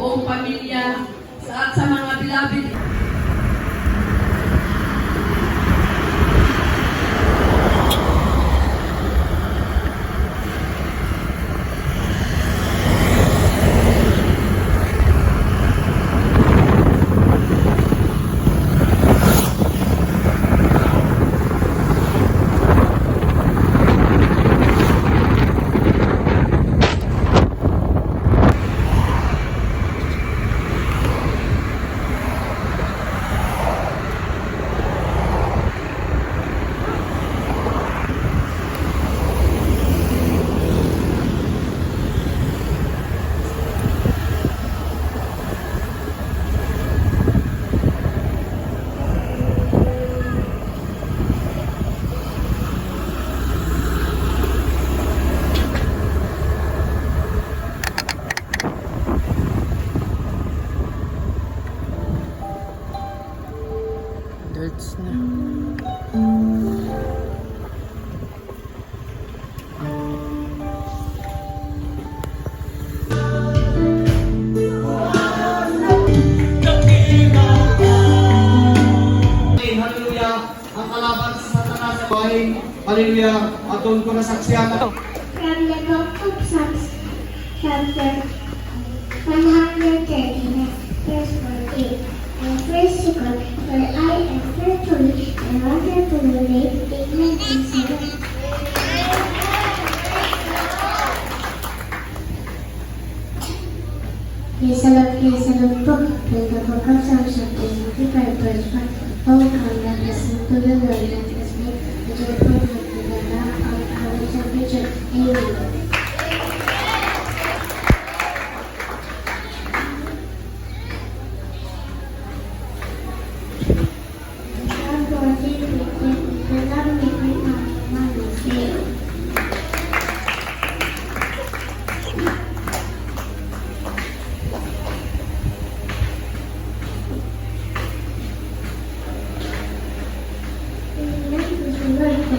buong pamilya, at sa mga beloved adults na. Hallelujah! Ang kalaban sa Satanas sa bahay. Hallelujah! Aton ko na saksiyan. From the book of Psalms, chapter 139, verse 48. And praise to God, for I am fearfully and wonderfully made. Amen and seven. Praise the Lord po. From the book of Psalms, chapter 55, verse 1. Oh, come, let us sing to the Lord, let us make a joyful noise to the Lord of our salvation. Amen.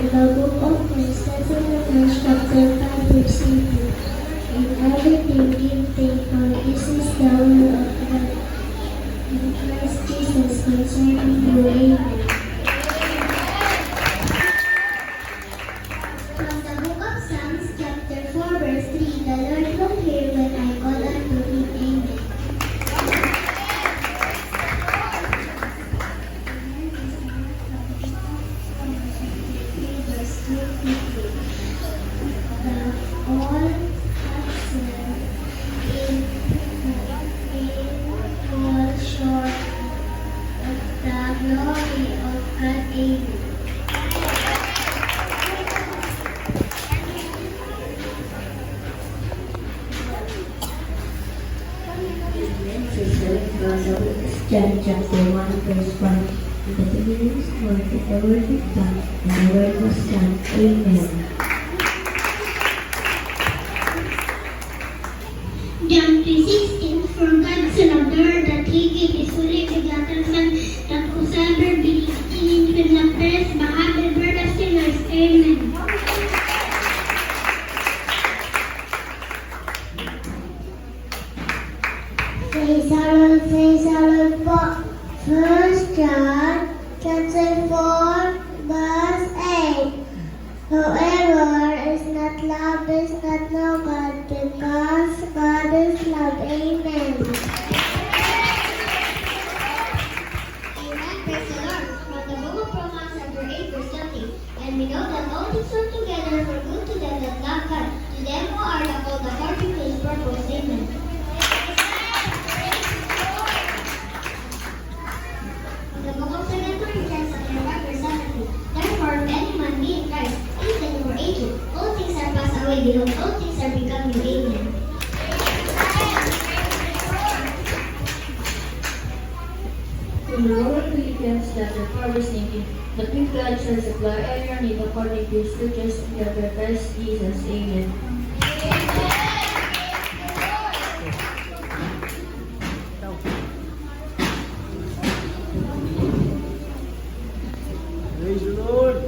The book of First chapter 5, verse 18. In everything give thanks, for this is the will of God in Christ Jesus concerning you. Amen. From the book of Psalms, chapter 4, verse 3. The Lord will hear when I call unto him. Amen. John chapter 1 verse 1. In the beginning was the Word, and the Word was God, and the Word was God. Amen. John 3:16. For God so loved the world that he gave his only begotten Son, that whosoever believes in him will not perish but have the birth of sinners. Amen. Praise the Lord po. First John chapter 4 verse 8. Whoever is not loved does not know God, because God is love. Amen. Amen. Praise the Lord. From the book of Romans chapter 8 verse 20. And we know that all things work together for good to them that love God, to them who are the called according to his purpose. Amen. The book of 2 Corinthians chapter 1 verse 17. Therefore, if any man be in Christ, he is a new creature. All things are passed away, behold, all things are become new. Amen. From the book of Philippians chapter 4 verse 19. But with God shall supply all your need according to his riches in Christ Jesus. Amen. Praise the Lord!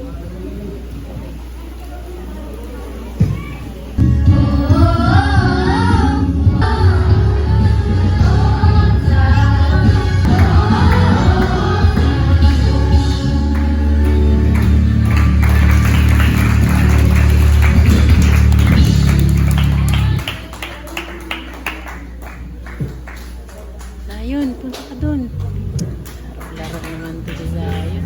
Zion, punta ka dun. Laro naman to si Zion.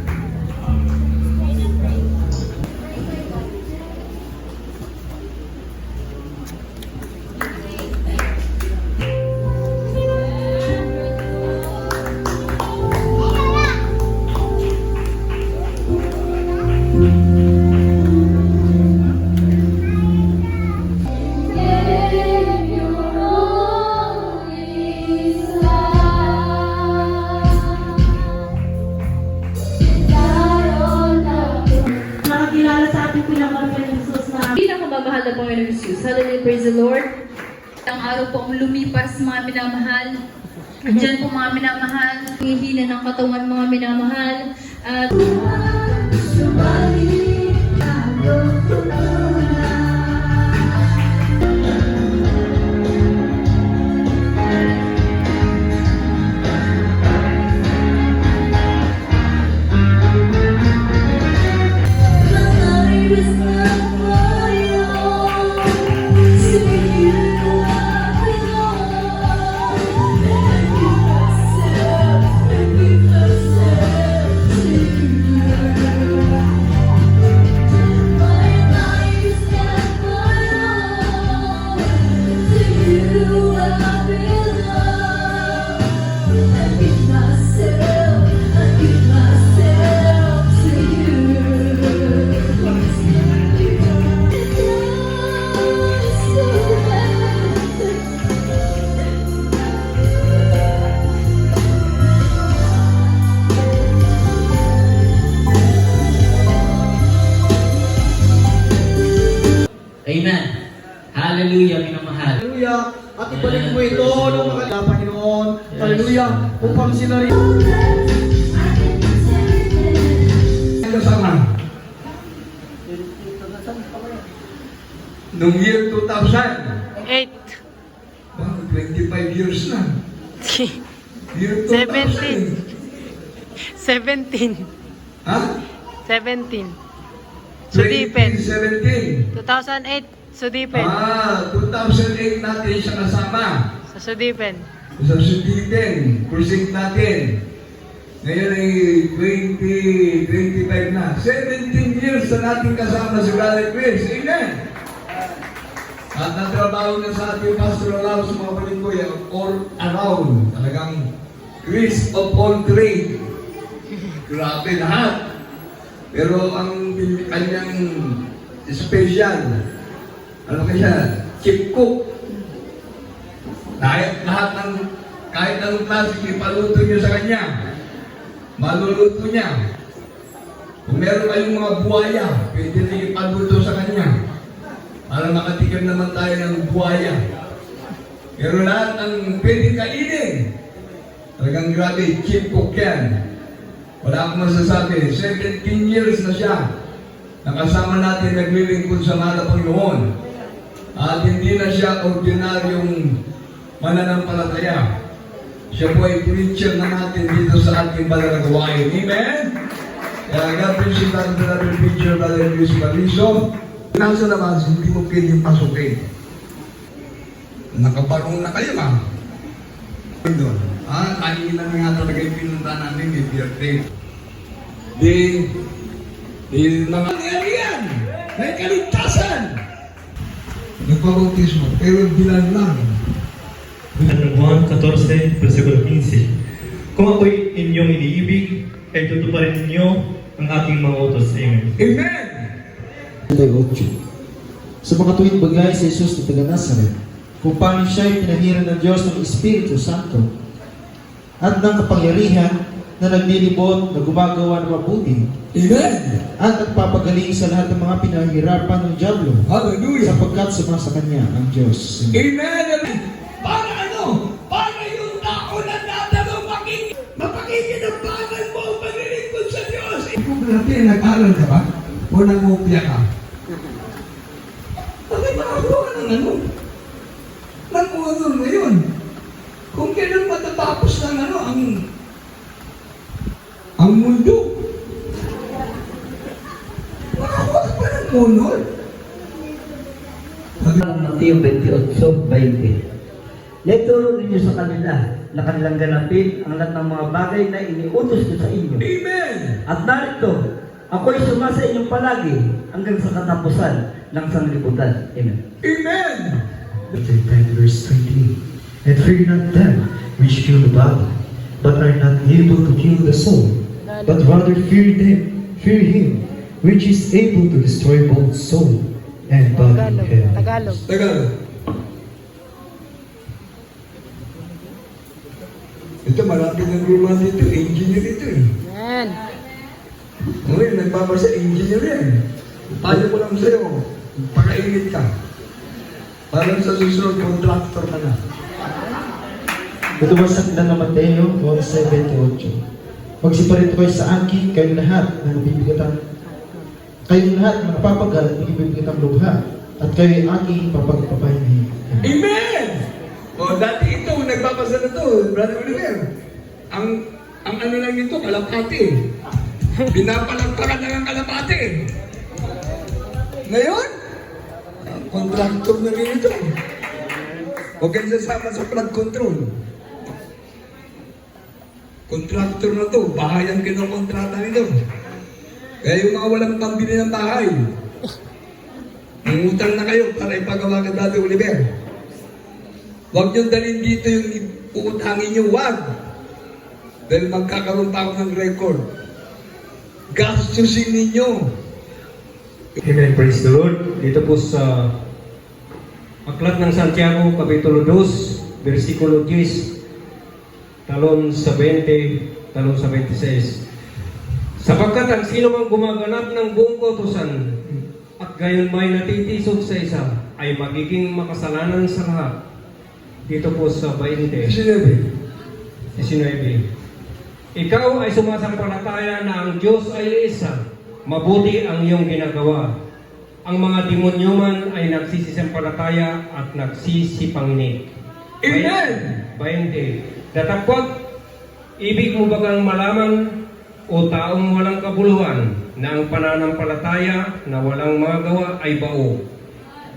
Nakakilala sa ating pinakamahal na Jesus na Pinakamamahal na Panginoon Jesus. Hallelujah, praise the Lord. Ang araw po ang lumipas, mga minamahal. Diyan po mga minamahal, hihina ng katawan mga minamahal. At Amen. Hallelujah, minamahal. Hallelujah. At ibalik mo ito ng mga Panginoon. Hallelujah. Upang sinari. Kasama. Noong year 2000. 8. Wow, 25 years na. Year 2000. 17. Ha? 17. Sudipen. 2017. 2008, Sudipen. 2008 natin siya kasama. Sa Sudipen. Sa Sudipen, crusade natin. Ngayon ay 25 na. 17 years na natin kasama sa Gallet Grace. Amen! At natrabaho na sa ating pastoral house sa mga palinggoy all around. Talagang grace of all trade. Grabe lahat. Pero ang kanyang special, ano kaya, chip cook. Kahit anong klase ipaluto niyo sa kanya, maluluto niya. Kung meron kayong mga buhaya, pwede niyo ipaluto sa kanya. Para makatikim naman tayo ng buhaya. Pero lahat ng pwede kainin. Talagang grabe, chip cook yan. Wala akong masasabi. 17 years na siya. Nakasama natin naglilingkod sa mga Panginoon. At hindi na siya ordinaryong mananampalataya. Siya po ay preacher na natin dito sa ating Balaragawain. Amen? Kaya God bless you, Brother Preacher, Brother Luis Mariso. Nasa labas, hindi mo pwedeng pasukin. Nakabarong na kayo, ma. Doon. Kanina nga talaga yung pinunta namin, may birthday. Di mga nangyarihan, may kaligtasan. Nagpabautismo, pero bilan lang. Juan 14, versikulo 15. Kung ako'y inyong iniibig, ay tutuparin ninyo ang aking mga utos. Amen. Amen! 8. Sa mga tuwing bagay si Jesus na taga Nazaret, kung paano siya ay pinahiran ng Diyos ng Espiritu Santo at ng kapangyarihan na naglilibot na gumagawa ng mabuti Amen! at nagpapagaling sa lahat ng mga pinahihirapan ng Diablo Hallelujah! sapagkat sumasa kanya ang Diyos. Amen! Para ano? Para yung tao na natanong mapakikinabangan mo ang paglilingkod sa Diyos. Kung natin, nag-aral ka ba? O nangupya ka? Bakit nakagawa ka ng ano? Nang-uunol mo yun. Kung kailan matatapos ng ano, ang mundo. Makakuha ka pa ng unol. Mateo 28:20. Leturo ninyo sa kanila na kanilang ganapin ang lahat ng mga bagay na iniutos ko sa inyo. Amen! At narito, ako'y sumasa inyong palagi hanggang sa katapusan ng sanglibutan. Amen. Amen! Chapter 10, verse 20. And fear not them which kill the body, but are not able to kill the soul, but rather fear him, which is able to destroy both soul and body in hell. Tagalog. Tagalog. Ito, marami ng luma dito. Engineer ito eh. Yan. Ngayon, nagbabasa engineer yan. Payo ko lang sa'yo, pakainit ka. Parang sa susunod, contractor ka na. Ito wasak na ng Mateo 1:7-8. Magsiparito kayo sa akin, kayong lahat na nabibigatan. Kayong lahat mga papagal, nabibigatan lubha. At kayo ay aking papagpapahingi. Amen! O, dati ito, nagbabasa na to, Brother Oliver. Ang ano lang ito, kalapati. Pinapalagpakan lang ang kalapati. Ngayon, contractor na rin ito. Huwag kang sasama sa flood control. Contractor na to, bahay ang kinokontrata nito. Kaya yung mga walang pambili ng bahay, mangutang na kayo para ipagawa ka Brother Oliver. Huwag nyo dalhin dito yung uutangin nyo, huwag. Dahil magkakaroon pa ako ng record. Gastusin ninyo. Amen. Praise the Lord. Dito po sa Aklat ng Santiago, Kapitulo 2, versikulo 10, talon sa 20, talon sa 26. Sapagkat ang sino mang gumaganap ng buong kautusan at gayon may natitisod sa isa ay magiging makasalanan sa lahat. Dito po sa 20. 19. Ikaw ay sumasampalataya na ang Diyos ay isa. Mabuti ang iyong ginagawa. Ang mga demonyo man ay nagsisisampalataya at nagsisipanginig. Amen! 20. Datapwat, ibig mo bagang malaman o taong walang kabuluhan na ang pananampalataya na walang magawa ay bao.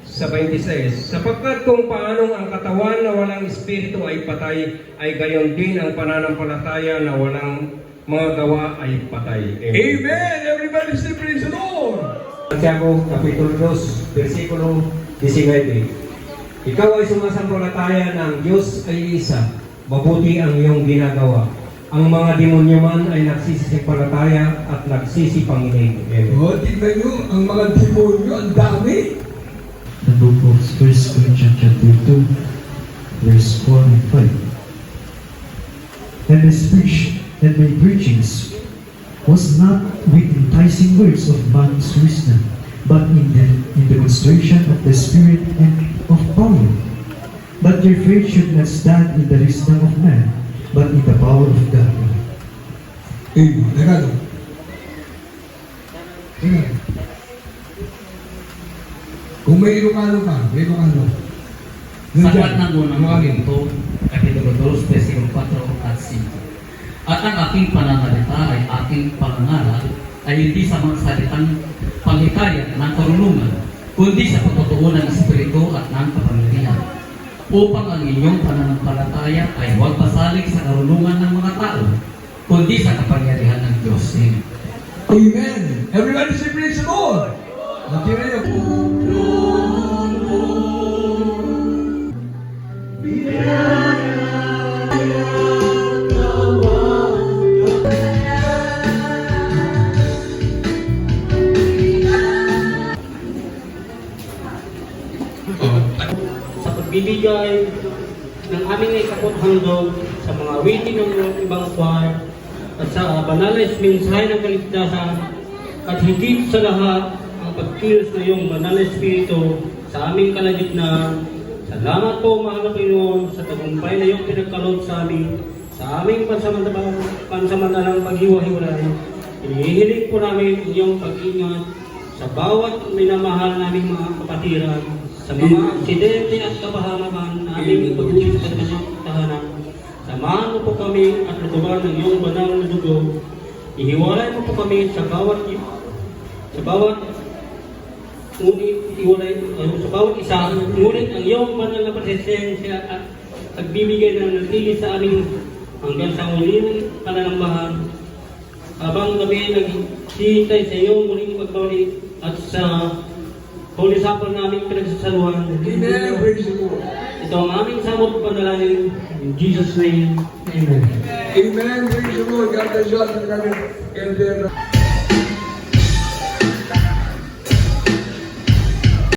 Sa 26, sapagkat kung paanong ang katawan na walang espiritu ay patay, ay gayon din ang pananampalataya na walang mga gawa ay patay. Amen! Everybody say praise the Lord! Santiago, Kapitulo 2, versikulo 19. Ikaw ay sumasampalataya na ang Diyos ay isa. Mabuti ang iyong ginagawa. Ang mga demonyo man ay nagsisipalataya at nagsisipanginig. O, tignan nyo, ang mga demonyo, ang dami. The book of 1 Corinthians chapter 2, verse 4 and 5. And my preachings was not with enticing words of man's wisdom, but in the demonstration of the Spirit and of power. That your faith should not stand in the wisdom of man, but in the power of God. Amen. Tagalog. Amen. Kung may Ilocano ka, may Ilocano. Sa aklat ng unang Korinto, Kapitulo 2, versikulo 4 at 5. At ang aking pananalita ay aking pangangaral ay hindi sa mga salitang panghikayat ng karunungan, kundi sa pagtutuon ng Espiritu at ng kapangyarihan, upang ang inyong pananampalataya ay huwag pasalig sa karunungan ng mga tao, kundi sa kapangyarihan ng Diyos. Amen. Everybody say praise the Lord. Natira niyo. Sa pagbibigay ng aming ikaputhandog sa mga wiki ng ibang choir at sa banal na mensahe ng kaligtasan at higit sa lahat ang pagkilos ng iyong banal na espiritu sa aming kalagitnaan. Salamat po, mahal na Panginoon, sa tagumpay na iyong pinagkaloob sa amin sa aming pansamantalang paghiwa-hiwalay. Inihiling po namin ang iyong pag-ingat sa bawat minamahal naming mga kapatiran, sa mga aksidente at kapahamakan na aming pag-uwi sa kanyang tahanan. Samahan mo po kami at lutuban ng iyong banal na dugo. Ihiwalay mo po kami sa bawat isa, ngunit ang iyong banal na presensya at nagbibigay ng natili sa amin hanggang sa muling pananambahan. Habang kami naghihintay sa iyo muling magbalik at sa Holy Supper namin pinagsasaluhan. Amen. Praise the Lord. Ito ang aming samot panalangin. In Jesus' name, Amen. Amen. Praise the Lord. God bless you all.